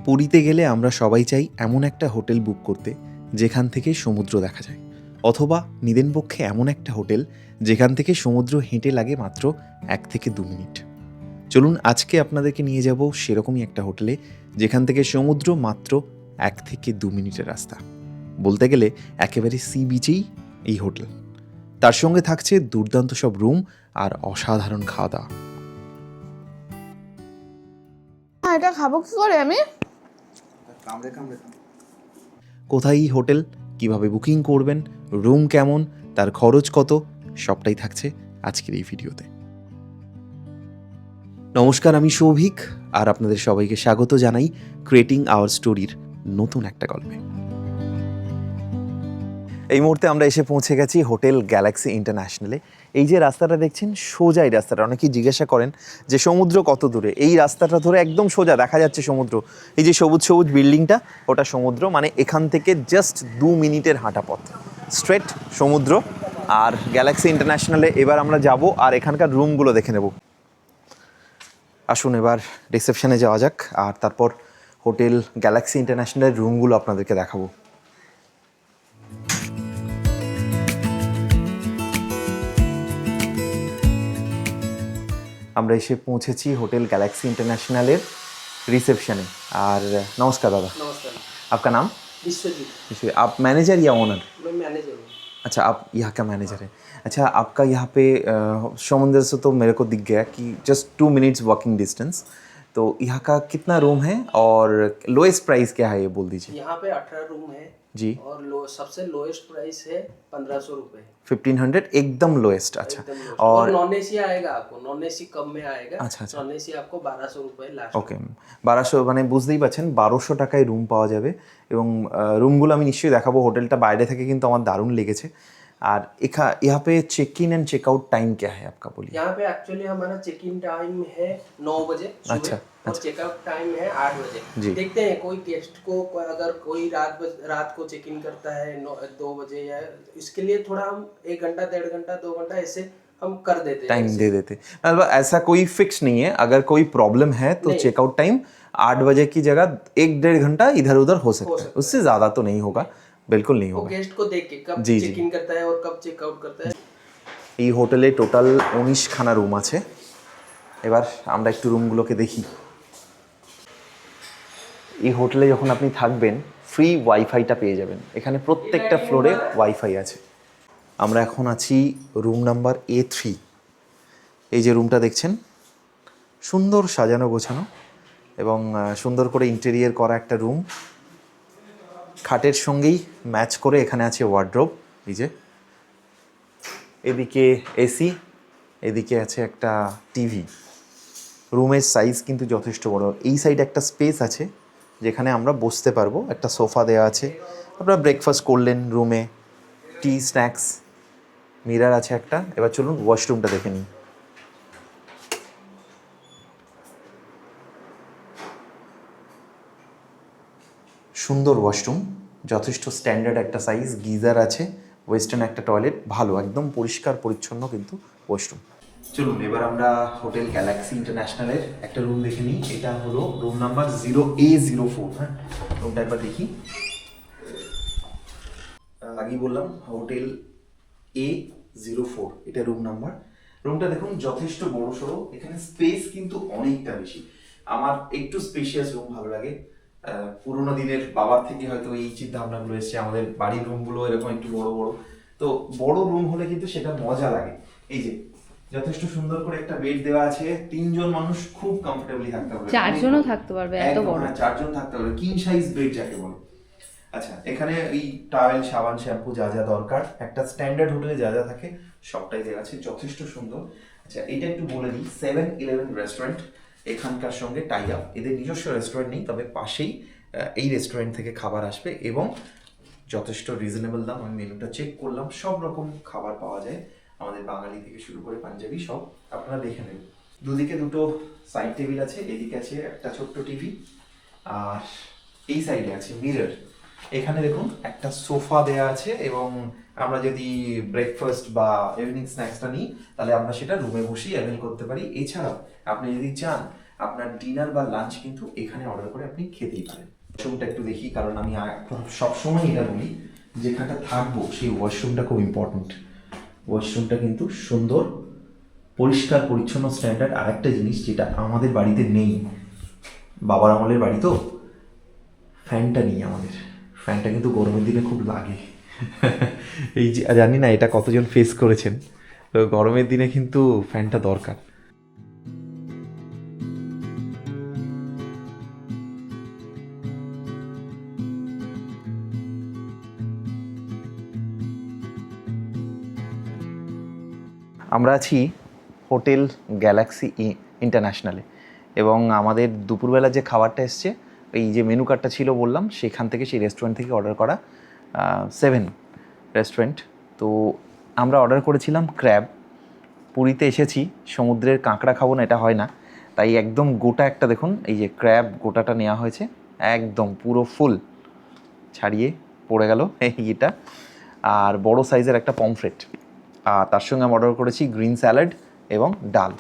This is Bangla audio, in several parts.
পুরীতে গেলে আমরা সবাই চাই এমন একটা হোটেল বুক করতে যেখান থেকে সমুদ্র দেখা যায়, অথবা নিদেন পক্ষে এমন একটা হোটেল যেখান থেকে সমুদ্র হেঁটে লাগে মাত্র 1 থেকে 2 মিনিট। চলুন আজকে আপনাদেরকে নিয়ে যাব সেরকমই একটা হোটেলে যেখান থেকে সমুদ্র মাত্র 1 থেকে 2 মিনিটের রাস্তা। বলতে গেলে একেবারে সি বিচেই এই হোটেল। তার সঙ্গে থাকছে দুর্দান্ত সব রুম আর অসাধারণ খাওয়া দাওয়া। এটা খাবো কি করে আমি? কোথায় এই হোটেল, কিভাবে বুকিং করবেন, রুম কেমন, তার খরচ কত, সবটাই থাকছে আজকের এই ভিডিওতে। নমস্কার, আমি সৌভিক আর আপনাদের সবাইকে স্বাগত জানাই ক্রিয়েটিং আওয়ার স্টোরির নতুন একটা গল্পে। এই মুহূর্তে আমরা এসে পৌঁছে গেছি হোটেল গ্যালাক্সি ইন্টারন্যাশনালে। এই যে রাস্তাটা দেখছেন, সোজা এই রাস্তাটা। অনেকেই জিজ্ঞাসা করেন যে সমুদ্র কত দূরে। এই রাস্তাটা ধরে একদম সোজা দেখা যাচ্ছে সমুদ্র। এই যে সবুজ সবুজ বিল্ডিংটা, ওটা সমুদ্র। মানে এখান থেকে জাস্ট 2 মিনিটের হাঁটা পথ, স্ট্রেট সমুদ্র। আর গ্যালাক্সি ইন্টারন্যাশনালে এবার আমরা যাব আর এখানকার রুমগুলো দেখে নেব। আসুন এবার রিসেপশনে যাওয়া যাক আর তারপর হোটেল গ্যালাক্সি ইন্টারন্যাশনালের রুমগুলো আপনাদেরকে দেখাবো। আমরা এসে পৌঁছেছি হোটেল গ্যালাক্সি इंटरनेशनल रिसेप्शन। और नमस्कार दादा। नमस्कार। आपका नाम? विश्वजीत। आप मैनेजर या ओनर? मैं मैनेजर हूँ। अच्छा, आप यहाँ का मैनेजर है। अच्छा, आपका यहाँ पे समुंदर से तो मेरे को दिख गया कि जस्ट 2 मिनट्स वॉकिंग डिस्टेंस। तो यहाँ का कितना रूम है और लोएस्ट प्राइस क्या है ये बोल दीजिए। यहाँ पे 18 रूम है जी। और सबसे लोएस्ट प्राइस है 1500 रुपये। 1500 एकदम लोएस्ट। अच्छा। एकदम lowest। और और नॉन एसी आएगा आपको, नॉन एसी कम में आएगा। अच्छा, अच्छा। नॉन एसी आपको 1200 रुपये लास्ट। ওকে, 1200 মানে বুঝতেই পারছেন 1200 টাকায় রুম পাওয়া যাবে। এবং রুমগুলো আমি নিশ্চয়ই দেখাবো। হোটেলটা বাইরে থেকে কিন্তু আমার দারুণ লেগেছে। আর यहाँ पे check in and checkout time क्या है आपका, बोलिए। यहाँ पे एक्चुअली हमारा चेक इन टाइम है 9 बजे सुबह। अच्छा, और अच्छा। चेकआउट टाइम है 8 बजे। जी। देखते हैं कोई गेस्ट को अगर कोई रात को चेक इन करता है 2 बजे, या इसके लिए थोड़ा हम 1 घंटा 1.5 घंटा 2 घंटा ऐसे हम कर देते हैं, टाइम दे देते। मतलब ऐसा कोई फिक्स नहीं है, अगर कोई प्रॉब्लम है तो नहीं। चेकआउट टाइम 8 बजे की जगह 1-1.5 घंटा इधर उधर हो सकता है, उससे ज़्यादा तो नहीं होगा, बिल्कुल नहीं वो होगा। गेस्ट को देख के कब जी, चेक इन करता है और कब चेकआउट करता है। এই হোটেলে টোটাল 19 খানা রুম আছে। এবার আমরা একটু রুমগুলোকে দেখি। এই হোটেলে যখন আপনি থাকবেন ফ্রি ওয়াইফাইটা পেয়ে যাবেন। এখানে প্রত্যেকটা ফ্লোরে ওয়াইফাই আছে। আমরা এখন আছি রুম নাম্বার A3। এই যে রুমটা দেখছেন, সুন্দর সাজানো গোছানো এবং সুন্দর করে ইন্টেরিয়র করা একটা রুম। খাটের সঙ্গেই ম্যাচ করে এখানে আছে ওয়ার্ড্রোব। এই যে এদিকে এসি, এদিকে আছে একটা টিভি। রুমের সাইজ কিন্তু যথেষ্ট বড়। এই সাইডে একটা স্পেস আছে যেখানে আমরা বসতে পারবো। একটা সোফা দেওয়া আছে, আপনারা ব্রেকফাস্ট করলেন রুমে, টি স্ন্যাক্স, মিরার আছে একটা। এবার চলুন ওয়াশরুমটা দেখে নিই। সুন্দর ওয়াশরুম, যথেষ্ট স্ট্যান্ডার্ড একটা সাইজ, গিজার আছে, ওয়েস্টার্ন একটা টয়লেট, ভালো একদম পরিষ্কার পরিচ্ছন্ন কিন্তু ওয়াশরুম। চলুন এবার আমরা হোটেল গ্যালাক্সি ইন্টারন্যাশনালের একটা রুম দেখে নিই। এটা হলো রুম নাম্বার 0A04। হ্যাঁ, রুমটা একবার দেখি। আগেই বললাম হোটেল A04, এটা রুম নাম্বার। রুমটা দেখুন যথেষ্ট বড় সড়ো, এখানে স্পেস কিন্তু অনেকটা বেশি। আমার একটু স্পেশিয়াস রুম ভালো লাগে। পুরোনো দিনের বাবার থেকে হয়তো এই চিন্তা ভাবনাগুলো এসছে, আমাদের বাড়ির রুমগুলো এরকম একটু বড় বড়। তো বড় রুম হলে কিন্তু সেটা মজা লাগে। এই যে যথেষ্ট সুন্দর করে একটা বেড দেওয়া আছে, 3 জন মানুষ খুব কমফোর্টেবলি থাকতে পারবে, 4 জনও থাকতে পারবে, এত বড়। 4 জন থাকতে পারবে, কিং সাইজ বেড যাকে বলে। আচ্ছা, এখানে এই টাওয়েল, সাবান, শ্যাম্পু যা যা দরকার একটা স্ট্যান্ডার্ড হোটেলে যা যা থাকে সবটাই দেওয়া আছে, যথেষ্ট সুন্দর। আচ্ছা, এটা একটু বলে দিই, 7-Eleven রেস্টুরেন্ট এখানকার সঙ্গে টাই আপ। এদের নিজস্ব রেস্টুরেন্ট নেই, তবে পাশেই এই রেস্টুরেন্ট থেকে খাবার আসবে এবং যথেষ্ট রিজনেবল দাম। আমি মেনুটা চেক করলাম, সব রকম খাবার পাওয়া যায়, আমাদের বাঙালি থেকে শুরু করে পাঞ্জাবি সব, আপনারা দেখে নেবেন। দুদিকে দুটো সাইড টেবিল আছে, এদিকে আছে একটা ছোট্ট টিভি আর এই সাইডে আছে মিরর। এখানে দেখুন একটা সোফা দেয়া আছে এবং আমরা যদি ব্রেকফাস্ট বা ইভিনিং স্ন্যাক্সটা নিই তাহলে আমরা সেটা রুমে বসেই অ্যাভেল করতে পারি। এছাড়াও আপনি যদি চান আপনার ডিনার বা লাঞ্চ কিন্তু এখানে অর্ডার করে আপনি খেতেই পারেন। ওয়াশরুমটা একটু দেখি, কারণ আমি সবসময় এটা বলি, যেখানটা থাকবো সেই ওয়াশরুমটা খুব ইম্পর্ট্যান্ট। ওয়াশরুমটা কিন্তু সুন্দর, পরিষ্কার পরিচ্ছন্ন, স্ট্যান্ডার্ড। আর একটা জিনিস যেটা আমাদের বাড়িতে নেই, বাবার আমলের বাড়ি তো, ফ্যানটা নেই আমাদের। ফ্যানটা কিন্তু গরমের দিনে খুব লাগে। এই যে জানি না এটা কতজন ফেস করেছেন, তো গরমের দিনে কিন্তু ফ্যানটা দরকার। আমরা আছি হোটেল গ্যালাক্সি ইন্টারন্যাশনালে, এবং আমাদের দুপুরবেলা যে খাবারটা এসছে, এই যে মেনু কার্ডটা ছিল বললাম, সেখান থেকে, সেই রেস্টুরেন্ট থেকে অর্ডার করা, 7 রেস্টুরেন্ট। তো আমরা অর্ডার করেছিলাম ক্র্যাব। পুরীতে এসেছি, সমুদ্রের কাঁকড়া খাবো না এটা হয় না, তাই একদম গোটা একটা দেখুন, এই যে ক্র্যাব গোটাটা নেওয়া হয়েছে, একদম পুরো ফুল ছাড়িয়ে পড়ে গেল এটা। আর বড় সাইজের একটা পমফ্রেট, আর তার সঙ্গে আমি অর্ডার করেছি গ্রিন স্যালাড এবং ডাল।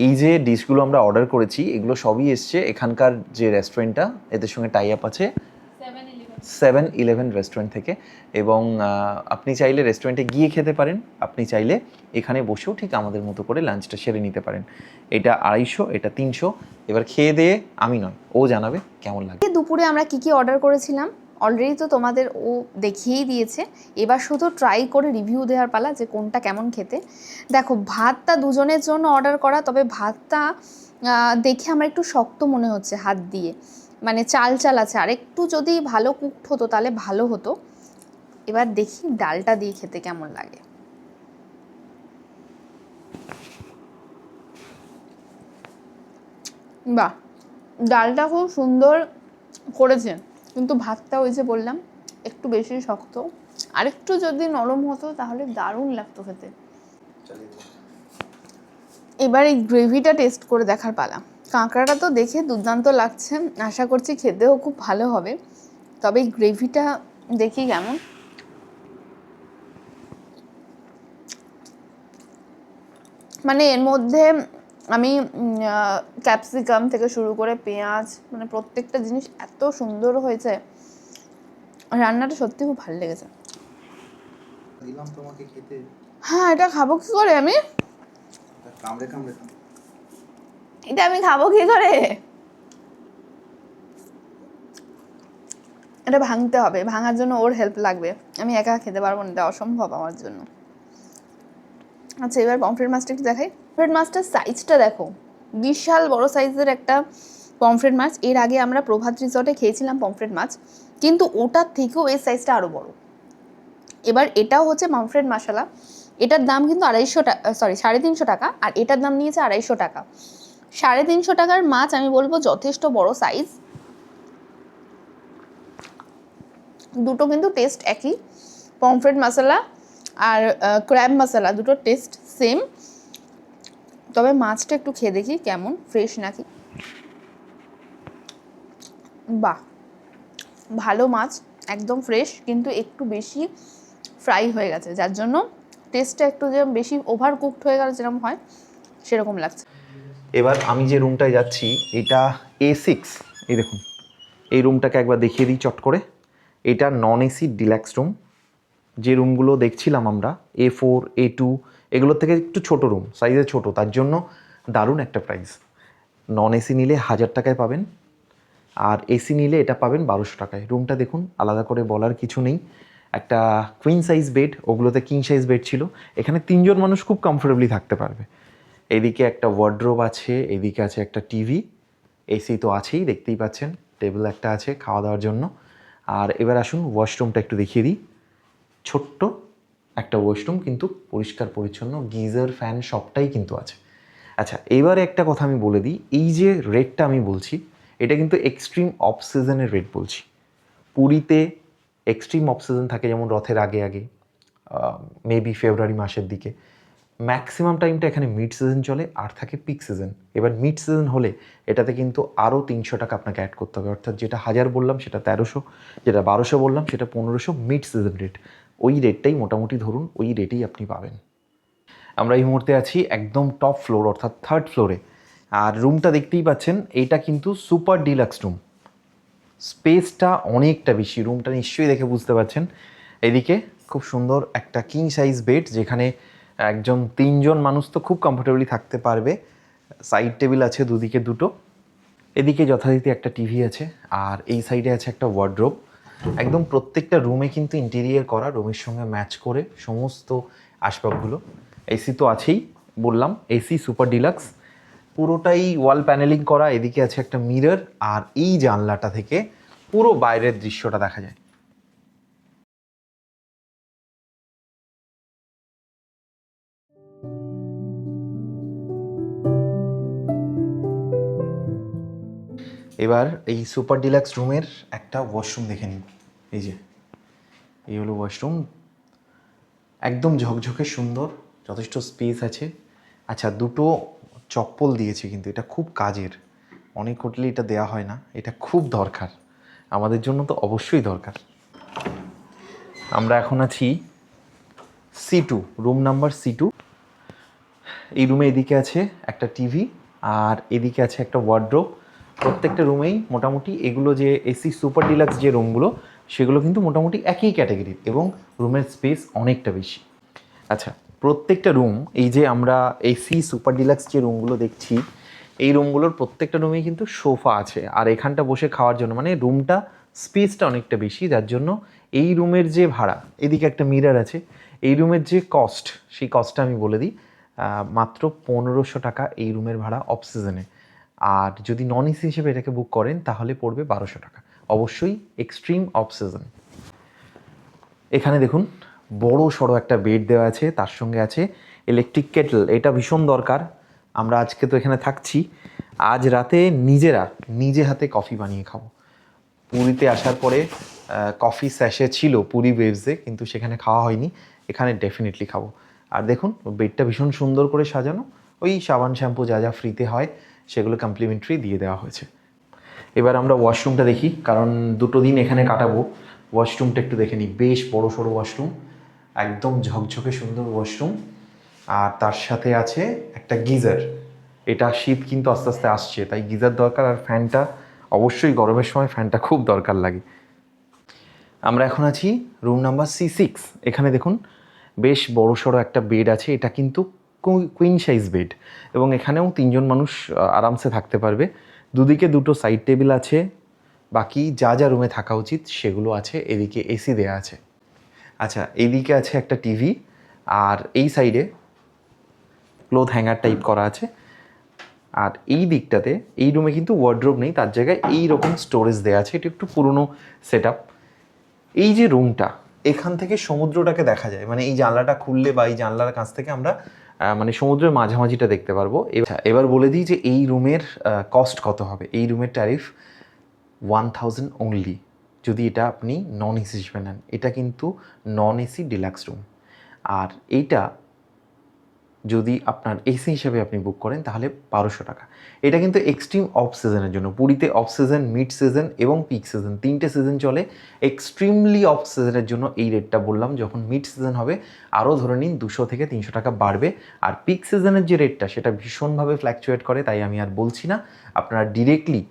এই যে ডিশগুলো আমরা অর্ডার করেছি, এগুলো সবই এসছে এখানকার যে রেস্টুরেন্টটা, এদের সঙ্গে টাই আপ আছে 7-Eleven রেস্টুরেন্ট থেকে। এবং আপনি চাইলে রেস্টুরেন্টে গিয়ে খেতে পারেন, আপনি চাইলে এখানে বসেও ঠিক আমাদের মতো করে লাঞ্চটা সেরে নিতে পারেন। এটা 250, এটা 300। এবার খেয়ে দিয়ে আমি নয়, ও জানাবে কেমন লাগে। দুপুরে আমরা কি অর্ডার করেছিলাম অলরেডি তো তোমাদের ও দেখিয়েই দিয়েছে। এবার শুধু ট্রাই করে রিভিউ দেওয়ার পালা যে কোনটা কেমন খেতে। দেখো, ভাতটা দুজনের জন্য অর্ডার করা, তবে ভাতটা দেখে আমার একটু শক্ত মনে হচ্ছে হাত দিয়ে, মানে চাল চাল আছে। আর একটু যদি ভালো কুকড হতো তাহলে ভালো হতো। এবার দেখি ডালটা দিয়ে খেতে কেমন লাগে। বাহ, ডালটা খুব সুন্দর করেছে, কিন্তু ভাতটা ওই যে বললাম একটু বেশি শক্ত। আর একটু যদি নরম হতো তাহলে দারুণ লাগতো খেতে। এবার এই গ্রেভিটা টেস্ট করে দেখার পালা। কাঁকড়াটা তো দেখে দুর্দান্ত লাগছে, আশা করছি খেতেও খুব ভালো হবে। তবে এই গ্রেভিটা দেখি কেমন। মানে এর মধ্যে আমি ক্যাপসিকাম থেকে শুরু করে পেঁয়াজ, মানে প্রত্যেকটা জিনিস এত সুন্দর হয়েছে, রান্নাটা সত্যি খুব ভালো লেগেছে। দিলাম তোমাকে খেতে। হ্যাঁ, এটা খাবো কি করে আমি? কামড়ে কামড়ে এটা আমি খাবো কি করে? এটা ভাঙতে হবে, ভাঙার জন্য ওর হেল্প লাগবে, আমি একা খেতে পারবো না, এটা অসম্ভব আমার জন্য। আচ্ছা, এবার পমফ্রেট মাছটা একটু দেখাই। পমফ্রেট মাছটার সাইজটা দেখো, বিশাল বড় সাইজের একটা পমফ্রেট মাছ। এর আগে আমরা প্রভাত রিসর্টে খেয়েছিলাম পমফ্রেট মাছ, কিন্তু ওটার থেকেও এর সাইজটা আরও বড়। এবার এটাও হচ্ছে পমফ্রেট মশলা, এটার দাম কিন্তু 350 টাকা, আর এটার দাম নিয়েছে 250 টাকা। 350 টাকার মাছ আমি বলবো যথেষ্ট বড় সাইজ। দুটো কিন্তু টেস্ট একই, পমফ্রেট মশলা আর ক্র্যাব মশলা দুটো টেস্ট সেম। তবে মাছটা একটু খেয়ে দেখি কেমন, ফ্রেশ নাকি। বাহ, ভালো মাছ, একদম ফ্রেশ, কিন্তু একটু বেশি ফ্রাই হয়ে গেছে, যার জন্য টেস্টটা একটু যে বেশি ওভার কুকড হয়ে গেল যেরকম হয় সেরকম লাগছে। এবার আমি যে রুমটায় যাচ্ছি এটা A6। এই দেখুন, এই রুমটাকে একবার দেখিয়ে দিই চট করে। এটা নন এসি ডিল্যাক্স রুম। যে রুমগুলো দেখছিলাম আমরা A4, A2, এগুলোর থেকে একটু ছোট রুম, সাইজে ছোট, তার জন্য দারুণ একটা প্রাইস। নন এসি নিলে 1000 টাকায় পাবেন, আর এসি নিলে এটা পাবেন 1200 টাকায়। রুমটা দেখুন, আলাদা করে বলার কিছু নেই। একটা কুইন সাইজ বেড, ওগুলোতে কিং সাইজ বেড ছিল। এখানে 3 জন মানুষ খুব কমফোর্টেবলি থাকতে পারবে। এদিকে একটা ওয়ার্ড্রোব আছে, এদিকে আছে একটা টিভি, এসি তো আছেই, দেখতেই পাচ্ছেন, টেবিল একটা আছে খাওয়া দাওয়ার জন্য। আর এবার আসুন ওয়াশরুমটা একটু দেখিয়ে দিই। ছোট্ট একটা ওয়াশরুম, কিন্তু পরিষ্কার পরিচ্ছন্ন, গিজার, ফ্যান সবটাই কিন্তু আছে। আচ্ছা, এবারে একটা কথা আমি বলে দিই, এই যে রেটটা আমি বলছি, এটা কিন্তু এক্সট্রিম অফ সিজনের রেট বলছি। পুরীতে এক্সট্রিম অফ সিজন থাকে, যেমন রথের আগে আগে, মেবি ফেব্রুয়ারি মাসের দিকে। ম্যাক্সিমাম টাইমটা এখানে মিড সিজন চলে, আর থাকে পিক সিজন। এবার মিড সিজন হলে এটাতে কিন্তু আরও 300 টাকা আপনাকে অ্যাড করতে হবে, অর্থাৎ যেটা 1000 বললাম সেটা 1300, যেটা 1200 বললাম সেটা 1500, মিড সিজন রেট। ওই রেটটাই মোটামুটি ধরুন, ওই রেটেই আপনি পাবেন। আমরা এই মুহূর্তে আছি একদম টপ ফ্লোর, অর্থাৎ 3rd ফ্লোরে। আর রুমটা দেখতেই পাচ্ছেন, এইটা কিন্তু সুপার ডিলাক্স রুম, স্পেসটা অনেকটা বেশি, রুমটা নিশ্চয়ই দেখে বুঝতে পারছেন। এদিকে খুব সুন্দর একটা কিং সাইজ বেড, যেখানে একজন 3জন মানুষ তো খুব কমফোর্টেবলি থাকতে পারবে। সাইড টেবিল আছে দুদিকে দুটো, এদিকে যথারীতি একটা টিভি আছে, আর এই সাইডে আছে একটা ওয়ার্ড্রোব। একদম প্রত্যেকটা রুমে কিন্তু ইন্টেরিয়ার করা, রুমের সঙ্গে ম্যাচ করে সমস্ত আসবাবগুলো। এসি তো আছেই, বললাম এসি সুপার ডিলাক্স, পুরোটাই ওয়াল প্যানেলিং করা। এদিকে আছে একটা মিরর, আর এই জানলাটা থেকে পুরো বাইরের দৃশ্যটা দেখা যায়। এবার এই সুপার ডিলাক্স রুমের একটা ওয়াশরুম দেখে নিন। এই যে এই হলো ওয়াশরুম, একদম ঝকঝকে সুন্দর, যথেষ্ট স্পেস আছে। আচ্ছা, দুটো চপ্পল দিয়েছে, কিন্তু এটা খুব কাজের, অনেক হোটেলে এটা দেওয়া হয় না, এটা খুব দরকার, আমাদের জন্য তো অবশ্যই দরকার। আমরা এখন আছি C2, রুম নাম্বার C2। এই রুমে এদিকে আছে একটা টিভি, আর এদিকে আছে একটা ওয়ার্ড্রোব। প্রত্যেকটা রুমেই মোটামুটি এগুলো যে এসি সুপার ডিলাক্স যে রুমগুলো, সেগুলো কিন্তু মোটামুটি একই ক্যাটাগরির, এবং রুমের স্পেস অনেকটা বেশি। আচ্ছা, প্রত্যেকটা রুম, এই যে আমরা এসি সুপার ডিলাক্স যে রুমগুলো দেখছি, এই রুমগুলোর প্রত্যেকটা রুমেই কিন্তু সোফা আছে, আর এখানটা বসে খাওয়ার জন্য, মানে রুমটা স্পেসটা অনেকটা বেশি, যার জন্য এই রুমের যে ভাড়া, এদিকে একটা মিরর আছে, এই রুমের যে কস্ট, সেই কস্টটা আমি বলে দিই, মাত্র 1500 টাকা এই রুমের ভাড়া অফ সিজনে। আর যদি নন এসি হিসেবে এটাকে বুক করেন তাহলে পড়বে 1200 টাকা, অবশ্যই এক্সট্রিম অফ সিজন। এখানে দেখুন বড় সড়ো একটা বেড দেওয়া আছে, তার সঙ্গে আছে ইলেকট্রিক কেটল, এটা ভীষণ দরকার। আমরা আজকে তো এখানে থাকছি, আজ রাতে নিজে হাতে কফি বানিয়ে খাবো। পুরীতে আসার পরে কফি স্যাশে ছিল পুরী ওয়েভসে, কিন্তু সেখানে খাওয়া হয়নি, এখানে ডেফিনেটলি খাবো। আর দেখুন বেডটা ভীষণ সুন্দর করে সাজানো, ওই সাবান শ্যাম্পু যা যা ফ্রিতে হয় সেগুলো কমপ্লিমেন্টারি দিয়ে দেওয়া হয়েছে। এবার আমরা ওয়াশরুমটা দেখি, কারণ 2 দিন এখানে কাটাবো। ওয়াশরুমটা একটু দেখে নিই, বেশ বড় সড়ো ওয়াশরুম, একদম ঝকঝকে সুন্দর ওয়াশরুম, আর তার সাথে আছে একটা গিজার। এটা শীত কিন্তু আস্তে আস্তে আসছে, তাই গিজার দরকার, আর ফ্যানটা অবশ্যই গরমের সময় ফ্যানটা খুব দরকার লাগে। আমরা এখন আছি রুম নাম্বার C6। এখানে দেখুন বেশ বড় সড়ো একটা বেড আছে, এটা কিন্তু কুইন সাইজ বেড, এবং এখানেও 3জন মানুষ আরামসে থাকতে পারবে। দুদিকে দুটো সাইড টেবিল আছে, বাকি যা যা রুমে থাকা উচিত সেগুলো আছে। এদিকে এসি দেয়া আছে। আচ্ছা, এইদিকে আছে একটা টিভি, আর এই সাইডে ক্লোথ হ্যাঙ্গার টাইপ করা আছে। আর এই দিকটাতে, এই রুমে কিন্তু ওয়ার্ড্রোব নেই, তার জায়গায় এই রকম স্টোরেজ দেওয়া আছে। এটা একটু পুরনো সেট আপ। এই যে রুমটা, এখান থেকে সমুদ্রটাকে দেখা যায়, মানে এই জানলাটা খুললে বা এই জানলার কাছ থেকে আমরা মানে সমুদ্রের মাঝামাঝিটা দেখতে পারবো। এবার বলে দিই যে এই রুমের কস্ট কত হবে। এই রুমের ট্যারিফ 1000 অনলি, যদি এটা আপনি নন এসি হিসেবে নেন। এটা কিন্তু নন এসি ডিলাক্স রুম। আর এইটা যদি আপনার এসি হিসেবে আপনি বুক করেন তাহলে 1200 টাকা। এটা কিন্তু এক্সট্রিম অফ সিজনের জন্য। পুরীতে অফ সিজন, মিড সিজন এবং পিক সিজন, 3টে সিজন চলে। এক্সট্রিমলি অফ সিজনের জন্য এই রেটটা বললাম। যখন মিড সিজন হবে আরও ধরে নিন 200 থেকে 300 টাকা বাড়বে। আর পিক সিজনের যে রেটটা, সেটা ভীষণভাবে ফ্ল্যাকচুয়েট করে, তাই আমি আর বলছি না, আপনারা ডিরেক্টলি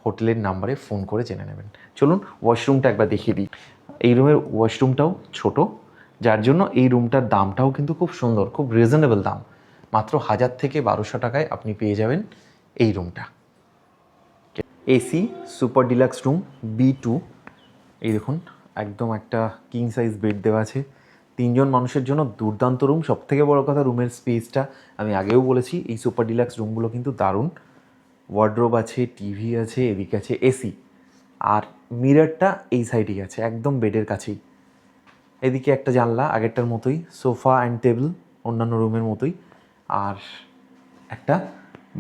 হোটেলের নাম্বারে ফোন করে জেনে নেবেন। চলুন ওয়াশরুমটা একবার দেখিয়ে দিই। এই রুমের ওয়াশরুমটাও ছোট, যার জন্য এই রুমটার দামটাও কিন্তু খুব সুন্দর, খুব রিজনেবল দাম। মাত্র 1000 থেকে 1200 টাকায় আপনি পেয়ে যাবেন এই রুমটা। AC super deluxe room B2। এই দেখুন একদম একটা কিং সাইজ বেড দেওয়া আছে, 3জন মানুষের জন্য দুর্দান্ত রুম। সবথেকে বড় কথা, রুমের স্পেসটা আমি আগেও বলেছি, এই সুপার ডিলাক্স রুমগুলো কিন্তু দারুণ। ওয়ার্ড্রোব আছে, টিভি আছে, এদিকে আছে এসি, আর মিররটা এই সাইডেই আছে, একদম বেডের কাছেই। এদিকে একটা জানলা, আগেরটার মতোই, সোফা অ্যান্ড টেবিল অন্যান্য রুমের মতোই, আর একটা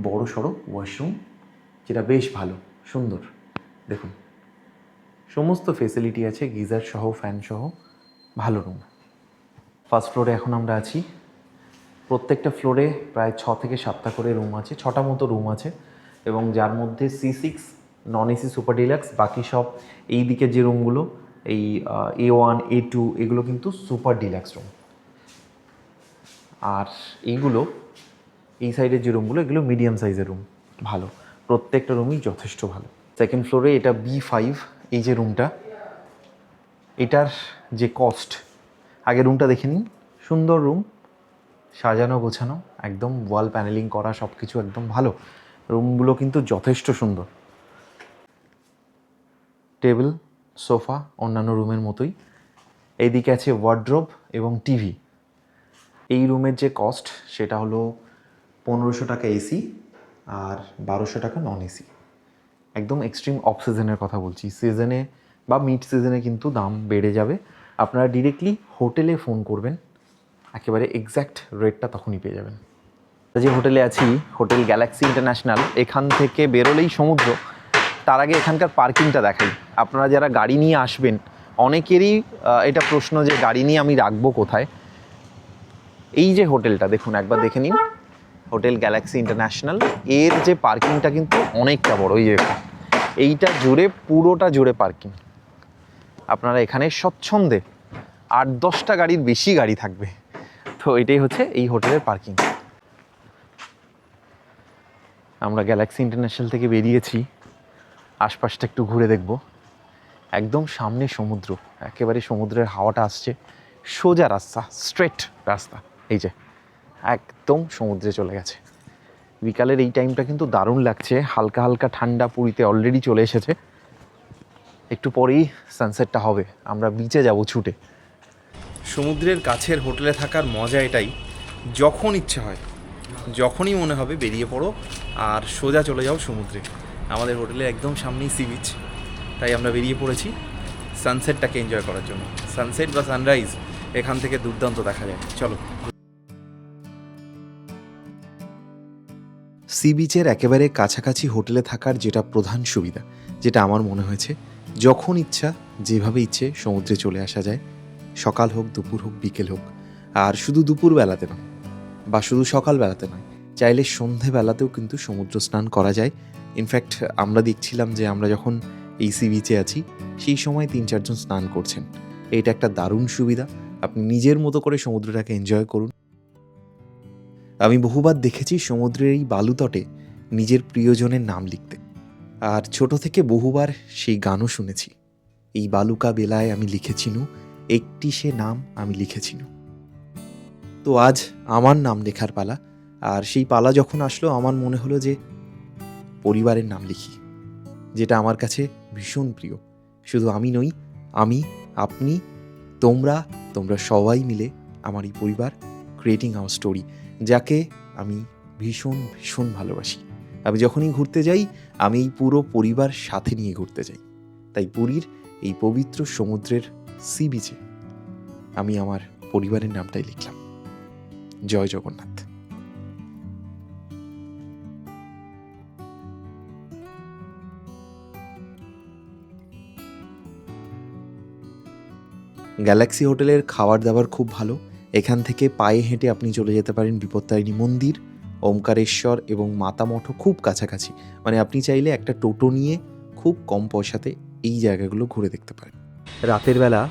বড় সড়ো ওয়াশরুম, যেটা বেশ ভালো, সুন্দর। দেখুন সমস্ত ফেসিলিটি আছে, গিজার সহ, ফ্যান সহ, ভালো রুম। ফার্স্ট ফ্লোরে এখন আমরা আছি। প্রত্যেকটা ফ্লোরে প্রায় 6 থেকে 7টা করে রুম আছে, 6টা মতো রুম আছে, এবং যার মধ্যে C6 non AC super deluxe, বাকি সব এই দিকের যে রুমগুলো, এই A1 A2 এগুলো কিন্তু সুপার ডিলাক্স রুম। আর এইগুলো, এই সাইডের যে রুমগুলো, এগুলো মিডিয়াম সাইজের রুম। ভালো, প্রত্যেকটা রুমই যথেষ্ট ভালো। সেকেন্ড ফ্লোরে এটা B5, এই যে রুমটা, এটার যে কস্ট, আগে রুমটা দেখে নিন। সুন্দর রুম, সাজানো গোছানো, একদম ওয়াল প্যানেলিং করা, সব কিছু একদম ভালো। রুমগুলো কিন্তু যথেষ্ট সুন্দর। টেবিল, সোফা অন্যান্য রুমের মতোই। এইদিকে আছে ওয়ার্ড্রোব এবং টিভি। এই রুমের যে কস্ট সেটা হলো 1500 টাকা এসি আর 1200 টাকা নন এসি। একদম এক্সট্রিম অফ সিজনের কথা বলছি, সিজনে বা মিড সিজনে কিন্তু দাম বেড়ে যাবে। আপনারা ডিরেক্টলি হোটেলে ফোন করবেন, একেবারে এক্স্যাক্ট রেটটা তখনই পেয়ে যাবেন। যে হোটেলে আছি, হোটেল গ্যালাক্সি ইন্টারন্যাশনাল, এখান থেকে বেরোলেই সমুদ্র। তার আগে এখানকার পার্কিংটা দেখাই। আপনারা যারা গাড়ি নিয়ে আসবেন, অনেকেরই এটা প্রশ্ন যে গাড়ি নিয়ে আমি রাখবো কোথায়। এই যে হোটেলটা দেখুন, একবার দেখে নিন, হোটেল গ্যালাক্সি ইন্টারন্যাশনাল, এর যে পার্কিংটা কিন্তু অনেকটা বড়। এই যে এইটা জুড়ে, পুরোটা জুড়ে পার্কিং। আপনারা এখানে স্বচ্ছন্দে 8-10টা গাড়ির বেশি গাড়ি থাকবে। তো এটাই হচ্ছে এই হোটেলের পার্কিং। আমরা গ্যালাক্সি ইন্টারন্যাশনাল থেকে বেরিয়েছি, আশপাশটা একটু ঘুরে দেখব। একদম সামনে সমুদ্র, একেবারে সমুদ্রের হাওয়াটা আসছে, সোজা রাস্তা, স্ট্রেট রাস্তা। এই যে একদম সমুদ্রে চলে গেছে। বিকালের এই টাইমটা কিন্তু দারুণ লাগছে, হালকা হালকা ঠান্ডা পুরীতে অলরেডি চলে এসেছে। একটু পরেই সানসেটটা হবে, আমরা বিচে যাব ছুটে। সমুদ্রের কাছের হোটেলে থাকার মজা এটাই, যখন ইচ্ছে হয়, যখনই মনে হবে বেরিয়ে পড়ো আর সোজা চলে যাও সমুদ্রে। আমাদের হোটেলের একদম সামনেই সি বিচ, তাই আমরা বেরিয়ে পড়েছি সানসেটটাকে এনজয় করার জন্য। সানসেট বা সানরাইজ এখান থেকে দুর্দান্ত দেখা যায়। চলো। সি বিচের একেবারে কাছাকাছি হোটেলে থাকার যেটা প্রধান সুবিধা, যেটা আমার মনে হয়েছে, যখন ইচ্ছা যেভাবে ইচ্ছে সমুদ্রে চলে আসা যায়। সকাল হোক, দুপুর হোক, বিকেল হোক। আর শুধু দুপুরবেলাতে নয় বা শুধু সকালবেলাতে নয়, চাইলে সন্ধেবেলাতেও কিন্তু সমুদ্র স্নান করা যায়। ইনফ্যাক্ট আমরা দেখছিলাম যে আমরা যখন এই সি বিচে আছি, সেই সময় 3-4 জন স্নান করছেন। এটা একটা দারুণ সুবিধা। আপনি নিজের মতো করে সমুদ্রটাকে এনজয় করুন। আমি বহুবার দেখেছি সমুদ্রের এই বালুতটে নিজের প্রিয়জনের নাম লিখতে, আর ছোট থেকে বহুবার সেই গানও শুনেছি, এই বালুকা বেলায় আমি লিখেছিনু, একটি সে নাম আমি লিখেছিনু। তো আজ আমার নাম লেখার পালা, আর সেই পালা যখন আসলো আমার মনে হলো যে পরিবারের নাম লিখি, যেটা আমার কাছে ভীষণ প্রিয়। শুধু আমি নই, আমি, আপনি, তোমরা সবাই মিলে আমার এই পরিবার, ক্রিয়েটিং আওয়ার স্টোরি, যাকে আমি ভীষণ ভীষণ ভালোবাসি। আমি যখনই ঘুরতে যাই, আমি এই পুরো পরিবার সাথে নিয়ে ঘুরতে যাই। তাই পুরীর এই পবিত্র সমুদ্রের সি বিচে আমি আমার পরিবারের নামটাই লিখলাম। জয় জগন্নাথ। গ্যালাক্সি হোটেলের খাবার দাবার খুব ভালো। এখান থেকে পায়ে হেঁটে আপনি চলে যেতে পারেন বিপত্তারিণী মন্দির, ওমকারেশ্বর এবং মাতামঠও খুব কাছাকাছি। মানে আপনি চাইলে একটা টোটো নিয়ে খুব কম পয়সাতে এই জায়গাগুলো ঘুরে দেখতে পারেন। রাতের বেলা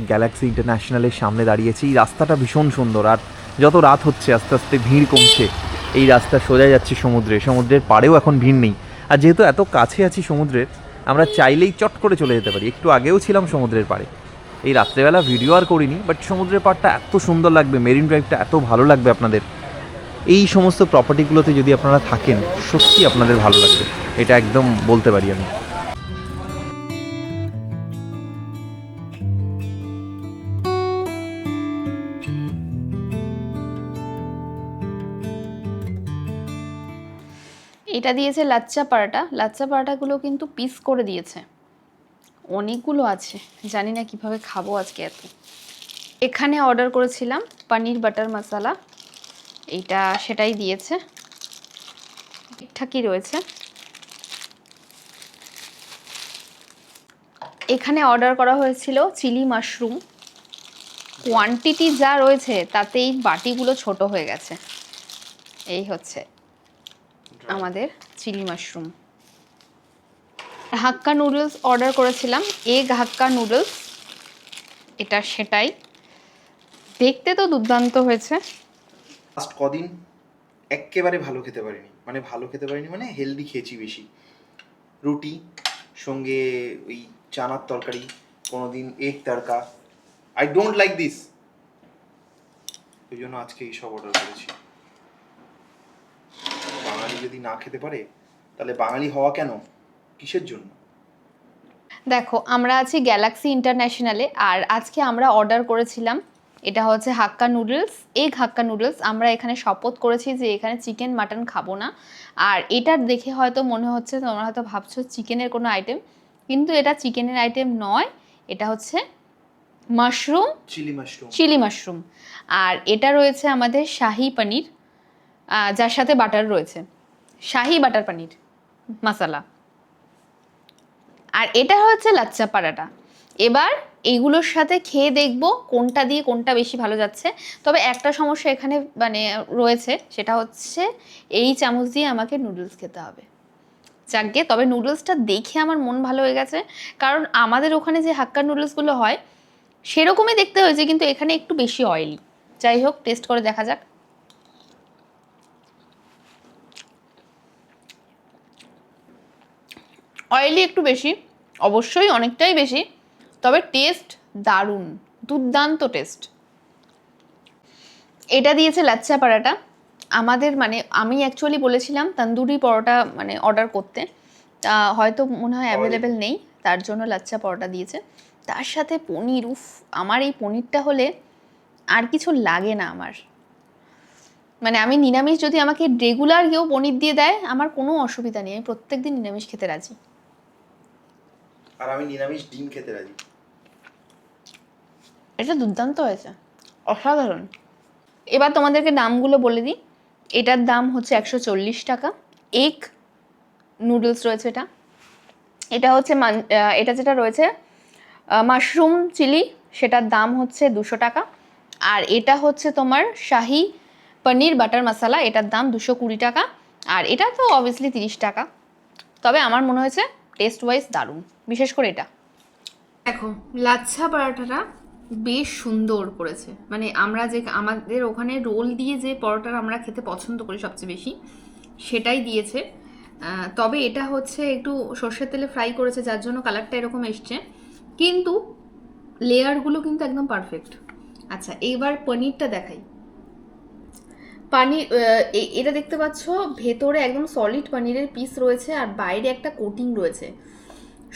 গ্যালাক্সি ইন্টারন্যাশনালের সামনে দাঁড়িয়েছি। এই রাস্তাটা ভীষণ সুন্দর, আর যত রাত হচ্ছে আস্তে আস্তে ভিড় কমছে। এই রাস্তা সোজা যাচ্ছে সমুদ্রে, সমুদ্রের পাড়েও এখন ভিড় নেই। আর যেহেতু এত কাছে আছি সমুদ্রের, আমরা চাইলেই চট করে চলে যেতে পারি। একটু আগেও ছিলাম সমুদ্রের পাড়ে। এই রাত্রেবেলা ভিডিও আর করিনি, বাট সমুদ্রের পাড়টা এত সুন্দর লাগবে, মেরিন ড্রাইভটা এত ভালো লাগবে আপনাদের। এই সমস্ত প্রপার্টিগুলোতে যদি আপনারা থাকেন, সত্যি আপনাদের ভালো লাগবে, এটা একদম বলতে পারি আমি। এটা দিয়েছে লাচ্চা পরাটা। লাচ্চা পরাটাগুলো কিন্তু পিস করে দিয়েছে, অনেকগুলো আছে, জানি না কিভাবে খাবো আজকে এত। এখানে অর্ডার করেছিলাম পনির বাটার মশলা, এইটা সেটাই দিয়েছে, ঠিকঠাকই রয়েছে। এখানে অর্ডার করা হয়েছিল চিলি মাশরুম, কোয়ান্টিটি যা রয়েছে তাতেই বাটিগুলো ছোট হয়ে গেছে। এই হচ্ছে আমাদের চিলি মাশরুম। হাক্কা নুডলস অর্ডার করেছিলাম, এগ হাক্কা নুডলস, এটা সেটাই, দেখতে তো দুর্দান্ত হয়েছে। লাস্ট কদিন একেবারে ভালো খেতে পারিনি, মানে ভালো খেতে পারিনি মানে হেলদি খেয়েছি বেশি। রুটি সঙ্গে ওই চানার তরকারি, কোনোদিন egg tadka. I don't like this, ওই জন্য আজকে এইসব অর্ডার করেছি। বাঙালি যদি না খেতে পারে তাহলে বাঙালি হওয়া কেন, কিসের জন্য? দেখো আমরা আছি গ্যালাক্সি ইন্টারন্যাশনালে, আর আজকে আমরা অর্ডার করেছিলাম, এটা হচ্ছে হাক্কা নুডলস, এগ হাক্কা নুডলস। আমরা এখানে শপথ করেছি যে এখানে চিকেন মাটন খাবো না। আর এটার দেখে হয়তো মনে হচ্ছে, তোমরা হয়তো ভাবছো চিকেনের কোনো আইটেম, কিন্তু এটা চিকেনের আইটেম নয়, এটা হচ্ছে মাশরুম, চিলি মাশরুম। আর এটা রয়েছে আমাদের শাহি পনির, যার সাথে বাটার রয়েছে, শাহি বাটার পনির মশলা। আর এটা হচ্ছে লাচ্চা পরাঠা। এবার এইগুলোর সাথে খেয়ে দেখবো কোনটা দিয়ে কোনটা বেশি ভালো যাচ্ছে। তবে একটা সমস্যা এখানে মানে রয়েছে, সেটা হচ্ছে এই চামচ দিয়ে আমাকে নুডলস খেতে হবে। যাকগে, তবে নুডলসটা দেখে আমার মন ভালো হয়ে গেছে, কারণ আমাদের ওখানে যে হাক্কা নুডলসগুলো হয় সেরকমই দেখতে হয়েছে, কিন্তু এখানে একটু বেশি অয়েলি। যাই হোক, টেস্ট করে দেখা যাক। অয়েলি একটু বেশি, অবশ্যই অনেকটাই বেশি, তবে টেস্ট দারুণ, দুর্দান্ত টেস্ট। এটা দিয়েছে লাচ্চা পরাঠা। আমাদের মানে আমি অ্যাকচুয়ালি বলেছিলাম তন্দুরি পরোটা মানে অর্ডার করতে, তা হয়তো মনে হয় অ্যাভেলেবেল নেই, তার জন্য লাচ্চা পরোটা দিয়েছে। তার সাথে পনির, উফ, আমার এই পনিরটা হলে আর কিছু লাগে না আমার। মানে আমি নিরামিষ, যদি আমাকে রেগুলার কেউ পনির দিয়ে দেয় আমার কোনো অসুবিধা নেই, আমি প্রত্যেকদিন নিরামিষ খেতে রাজি। আর আমি নিরামিষ ডিম খেতে রাজি। এটা দুর্দান্ত হয়েছে, অসাধারণ। এবার তোমাদেরকে দামগুলো বলে দিই। এটার দাম হচ্ছে 140 টাকা। এগ নুডলস রয়েছে এটা। এটা হচ্ছে এটা যেটা রয়েছে মাশরুম চিলি, সেটার দাম হচ্ছে 200 টাকা। আর এটা হচ্ছে তোমার শাহি পনির বাটার মশলা, এটার দাম 220 টাকা। আর এটা তো অবভিয়াসলি 30 টাকা। তবে আমার মনে হয়েছে টেস্ট ওয়াইজ দারুণ, বিশেষ করে এটা। দেখো লাচ্ছা পরোটাটা বেশ সুন্দর করেছে, মানে আমরা যে আমাদের ওখানে রোল দিয়ে যে পরোটা আমরা খেতে পছন্দ করি সবচেয়ে বেশি, সেটাই দিয়েছে। তবে এটা হচ্ছে একটু সর্ষের তেলে ফ্রাই করেছে, যার জন্য কালারটা এরকম এসছে, কিন্তু লেয়ারগুলো কিন্তু একদম পারফেক্ট। আচ্ছা, এইবার পনিরটা দেখাই। পানির এটা দেখতে পাচ্ছ, ভেতরে একদম সলিড পনিরের পিস রয়েছে আর বাইরে একটা কোটিং রয়েছে।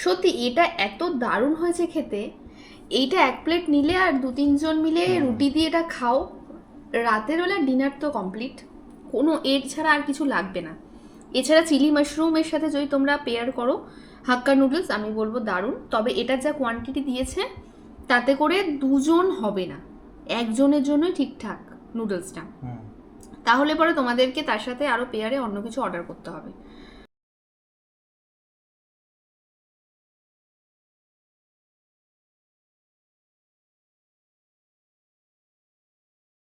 সত্যি এটা এত দারুণ হয়েছে খেতে। এইটা এক প্লেট নিলে আর 2-3 জন মিলে রুটি দিয়ে এটা খাও, রাতের বেলা ডিনার তো কমপ্লিট, কোনো এর ছাড়া আর কিছু লাগবে না। এছাড়া চিলি মাশরুমের সাথে যদি তোমরা পেয়ার করো হাক্কা নুডলস, আমি বলবো দারুণ। তবে এটার যা কোয়ান্টিটি দিয়েছে তাতে করে 2 জন হবে না, একজনের জন্যই ঠিকঠাক নুডলসটা। তাহলে পরে তোমাদেরকে তার সাথে আরও পেয়ারে অন্য কিছু অর্ডার করতে হবে।